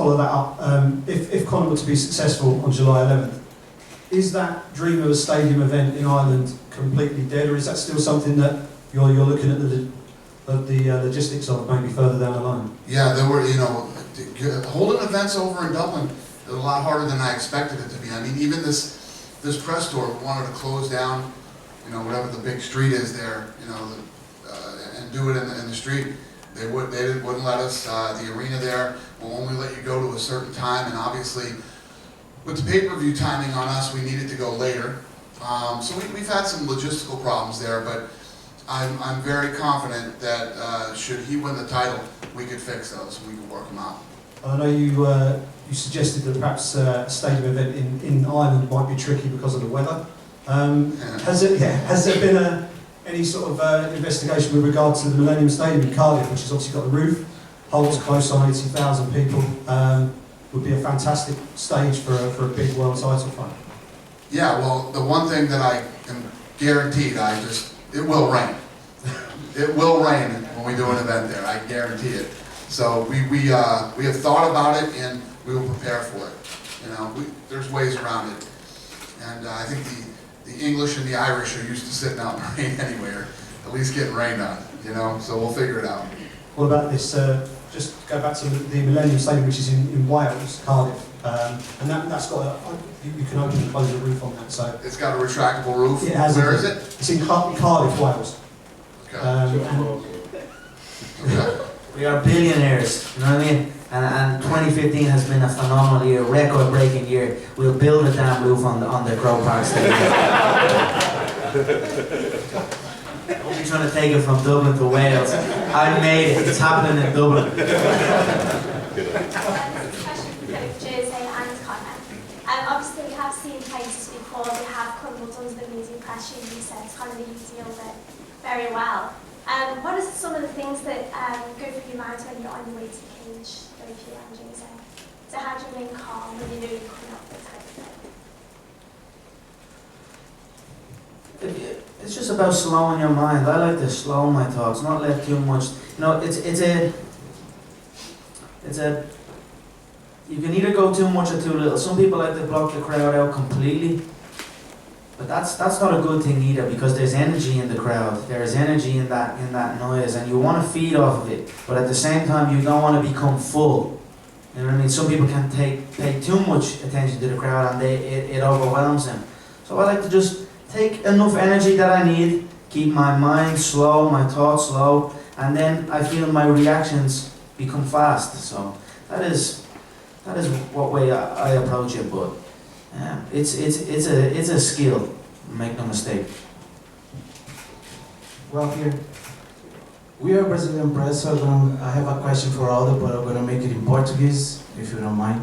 follow that up, if Conor were to be successful on July 11th, is that dream of a stadium event in Ireland completely dead, or is that still something that you're looking at the logistics of maybe further down the line? Yeah, there were, holding events over in Dublin is a lot harder than I expected it to be. I mean, even this press tour wanted to close down, whatever the big street is there, and do it in the street. They wouldn't let us. The arena there will only let you go to a certain time, and obviously, with the pay-per-view timing on us, we needed to go later. So we've had some logistical problems there, but I'm very confident that should he win the title, we could fix those and we could work them out. I know you suggested that perhaps a stadium event in Ireland might be tricky because of the weather. Has there been any sort of investigation with regard to the Millennium Stadium in Cardiff, which has obviously got the roof, holds close on 80,000 people, would be a fantastic stage for a big world title fight? Yeah, well, the one thing that I am guaranteed, it will rain. It will rain when we do an event there, I guarantee it. So we have thought about it and we will prepare for it. There's ways around it. And I think the English and the Irish are used to sitting out in the rain anyway, or at least getting rained on, so we'll figure it out. What about this, just go back to the Millennium Stadium, which is in Wales, Cardiff, and that's got you can open and close the roof on that. So it's got a retractable roof. It has. Where is it? It's in Cardiff, Wales. Okay. We are billionaires, you know what I mean? And 2015 has been a phenomenal year, record-breaking year. We'll build a damn roof on the Croke Park Stadium. Don't be trying to take it from Dublin to Wales. I made it. It's happening in Dublin. This is a question for both Jose and Conor. Obviously, we have seen places before that have crumbled under the media pressure. You said Conor, that you deal with it very well. What are some of the things that go through your mind when you're on your way to the cage, both you and Jose? So how do you remain calm when you know you're coming up with type of thing? It's just about slowing your mind. I like to slow my thoughts, not let too much. You can either go too much or too little. Some people like to block the crowd out completely, but that's not a good thing either, because there's energy in the crowd. There's energy in that noise, and you want to feed off of it. But at the same time, you don't want to become full. You know what I mean? Some people can pay too much attention to the crowd, and it overwhelms them. So I like to just take enough energy that I need, keep my mind slow, my thoughts slow, and then I feel my reactions become fast. So that is what way I approach it. But it's a skill, make no mistake. Well, here we are Brazilian press, so I have a question for Aldo, but I'm going to make it in Portuguese, if you don't mind.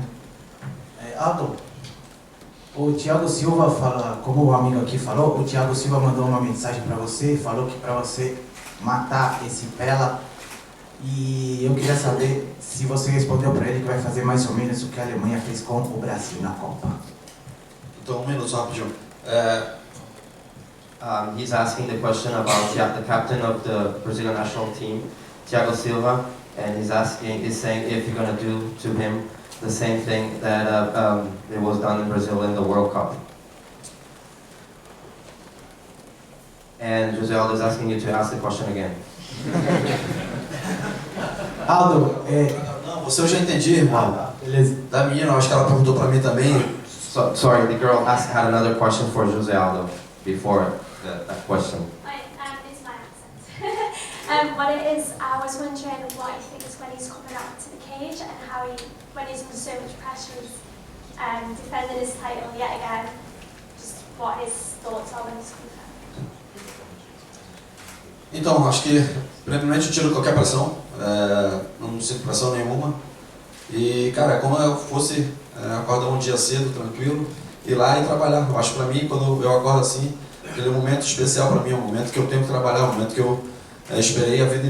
Aldo, o Thiago Silva fala, como o amigo aqui falou, o Thiago Silva mandou uma mensagem para você, falou que para você matar esse Pela, e eu queria saber se você respondeu para ele que vai fazer mais ou menos o que a Alemanha fez com o Brasil na Copa. Então, minuto rapidinho. He's asking the question about the captain of the Brazilian national team, Thiago Silva, and he's saying if you're going to do to him the same thing that it was done in Brazil in the World Cup. And Jose Aldo is asking you to ask the question again. Aldo, Não, você eu já entendi, irmão. beleza. Da menina, eu acho que ela perguntou pra mim também. Sorry, the girl had another question for Jose Aldo before that question. It's my accent. What it is, I was wondering what he thinks when he's coming out to the cage and how when he's under so much pressure, he's defending his title yet again, just what his thoughts are when he's coming out. Então, acho que primeiramente eu tiro qualquer pressão, não sinto pressão nenhuma. E, cara, é como eu fosse acordar um dia cedo, tranquilo, ir lá e trabalhar. Eu acho que pra mim, quando eu acordo assim, aquele momento especial pra mim, é um momento que eu tenho que trabalhar, é um momento que eu esperei a vida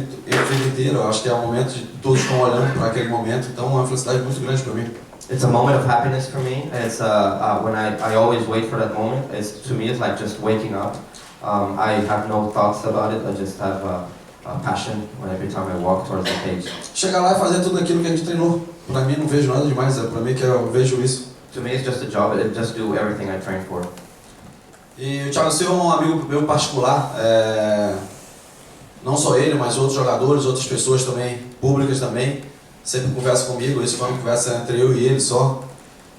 inteira. Eu acho que é um momento de todos estão olhando para aquele momento, então é uma felicidade muito grande para mim. It's a moment of happiness for me. It's when I always wait for that moment. To me, it's like just waking up. I have no thoughts about it. I just have a passion every time I walk towards the cage. Chegar lá e fazer tudo aquilo que a gente treinou. Pra mim não vejo nada demais, pra mim que eu vejo isso. To me, it's just a job. I just do everything I train for. E o Thiago Silva é um amigo meu particular, não só ele, mas outros jogadores, outras pessoas também, públicas também, sempre conversa comigo. Isso foi uma conversa entre eu e ele só,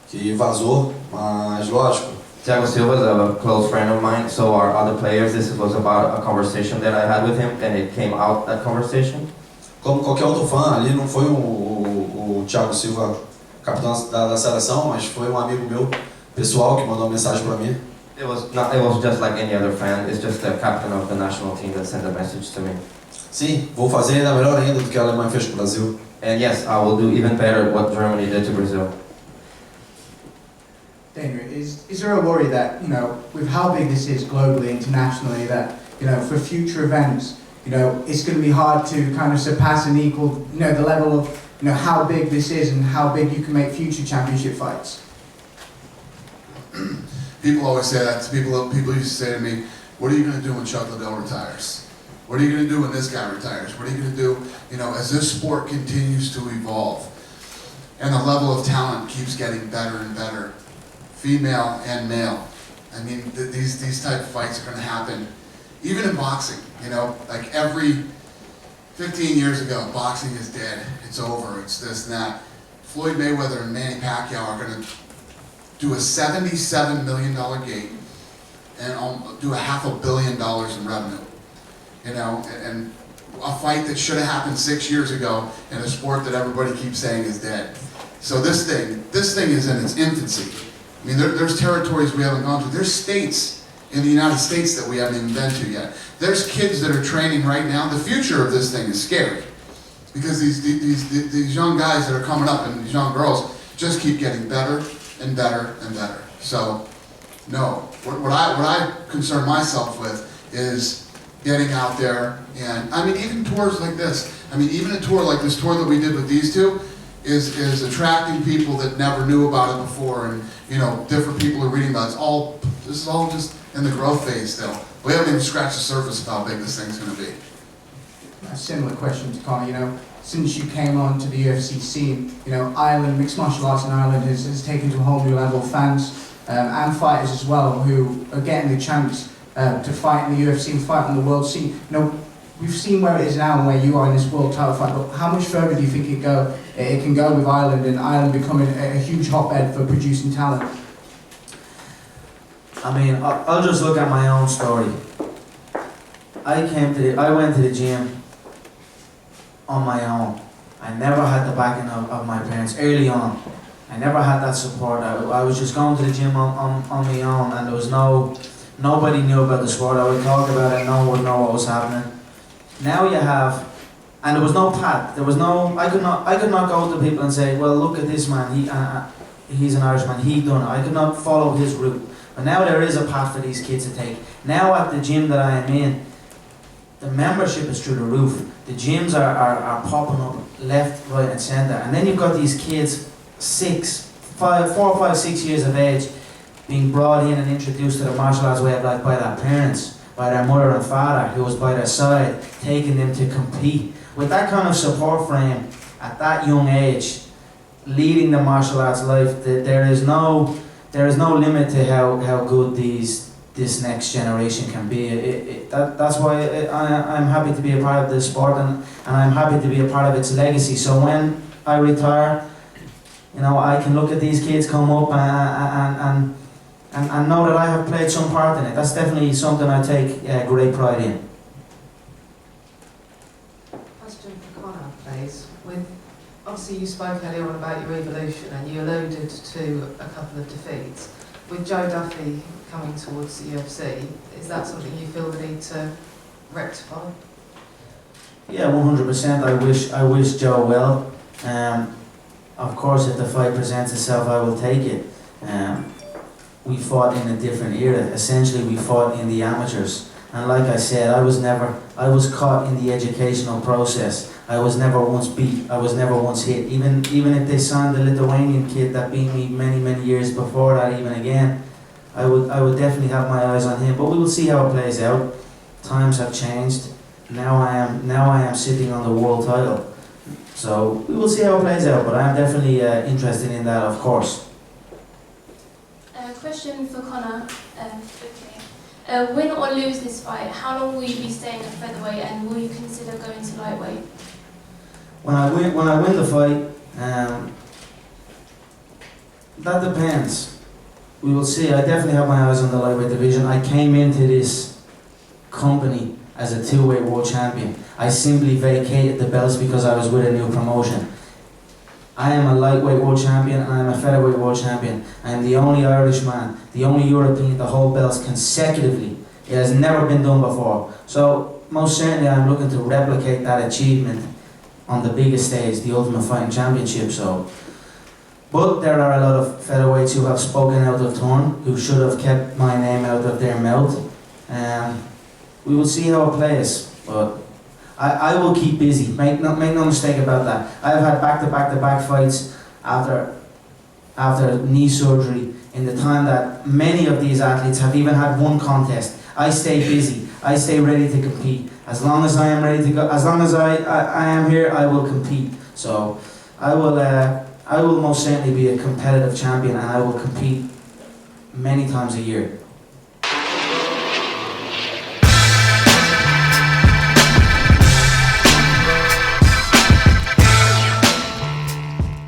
que vazou, mas lógico. Thiago Silva is a close friend of mine, so are other players. This was about a conversation that I had with him, and it came out, that conversation. Como qualquer outro fã, ali não foi o Thiago Silva, capitão da seleção, mas foi um amigo meu, pessoal, que mandou uma mensagem para mim. It was just like any other fan. It's just the captain of the national team that sent a message to me. Sim, vou fazer ainda melhor ainda do que a Alemanha fez com o Brasil. And yes, I will do even better what Germany did to Brazil. Dana, is there a worry that, you know, with how big this is globally, internationally, that, you know, for future events, you know, it's going to be hard to kind of surpass and equal, you know, the level of, you know, how big this is and how big you can make future championship fights? People always say that. People used to say to me, what are you going to do when Chuck Liddell retires? What are you going to do when this guy retires? What are you going to do, you know, as this sport continues to evolve and the level of talent keeps getting better and better, female and male. I mean, these type of fights are going to happen, even in boxing. You know, like every 15 years ago, boxing is dead. It's over. It's this and that. Floyd Mayweather and Manny Pacquiao are going to do a $77 million gate and do $500 million in revenue. You know, and a fight that should have happened 6 years ago in a sport that everybody keeps saying is dead. So this thing is in its infancy. I mean, there's territories we haven't gone to. There's states in the United States that we haven't even been to yet. There's kids that are training right now. The future of this thing is scary because these young guys that are coming up and these young girls just keep getting better and better and better. So, no, what I concern myself with is getting out there, and I mean, even tours like this. I mean, even a tour like this tour that we did with these two is attracting people that never knew about it before, and you know, different people are reading about it. This is all just in the growth phase still. We haven't even scratched the surface of how big this thing's going to be. A similar question to Connor, you know, since you came on to the UFC scene, you know, Ireland, mixed martial arts in Ireland has taken to a whole new level. Fans and fighters as well who are getting the chance to fight in the UFC and fight on the world scene. You know, we've seen where it is now and where you are in this world title fight, but how much further do you think it can go with Ireland and Ireland becoming a huge hotbed for producing talent? I mean, I'll just look at my own story. I went to the gym on my own. I never had the backing of my parents early on. I never had that support. I was just going to the gym on my own, and there was nobody knew about the sport. I would talk about it, no one would know what was happening. Now you have, and there was no path. There was no, I could not go to people and say, well, look at this man, he's an Irishman, he done it. I could not follow his route. But now there is a path for these kids to take. Now at the gym that I am in, the membership is through the roof. The gyms are popping up left, right and centre. And then you've got these kids, 4, 5, 6 years of age, being brought in and introduced to the martial arts way of life by their parents, by their mother and father, who was by their side, taking them to compete. With that kind of support frame, at that young age, leading the martial arts life, there is no limit to how good this next generation can be. That's why I'm happy to be a part of this sport, and I'm happy to be a part of its legacy. So when I retire, you know, I can look at these kids come up and know that I have played some part in it. That's definitely something I take great pride in. Question for Connor, please. Obviously you spoke earlier on about your evolution and you alluded to a couple of defeats. With Joe Duffy coming towards the UFC, is that something you feel the need to rectify? Yeah, 100%. I wish Joe well. Of course, if the fight presents itself, I will take it. We fought in a different era. Essentially, we fought in the amateurs. And like I said, I was caught in the educational process. I was never once beat. I was never once hit. Even if they signed the Lithuanian kid that beat me many years before that, even again, I would definitely have my eyes on him. But we will see how it plays out. Times have changed. Now I am sitting on the world title. So we will see how it plays out, but I'm definitely interested in that, of course. Question for Conor. Win or lose this fight, how long will you be staying at featherweight, and will you consider going to lightweight? When I win the fight, that depends. We will see. I definitely have my eyes on the lightweight division. I came into this company as a two-weight world champion. I simply vacated the belts because I was with a new promotion. I am a lightweight world champion and I am a featherweight world champion. I am the only Irishman, the only European to hold belts consecutively. It has never been done before. So most certainly I'm looking to replicate that achievement on the biggest stage, the Ultimate Fighting Championship. But there are a lot of featherweights who have spoken out of turn, who should have kept my name out of their mouth. We will see how it plays, but I will keep busy. Make no mistake about that. I've had back-to-back fights after knee surgery in the time that many of these athletes have even had one contest. I stay busy. I stay ready to compete. As long as I am ready to go, as long as I am here, I will compete. So I will most certainly be a competitive champion, and I will compete many times a year.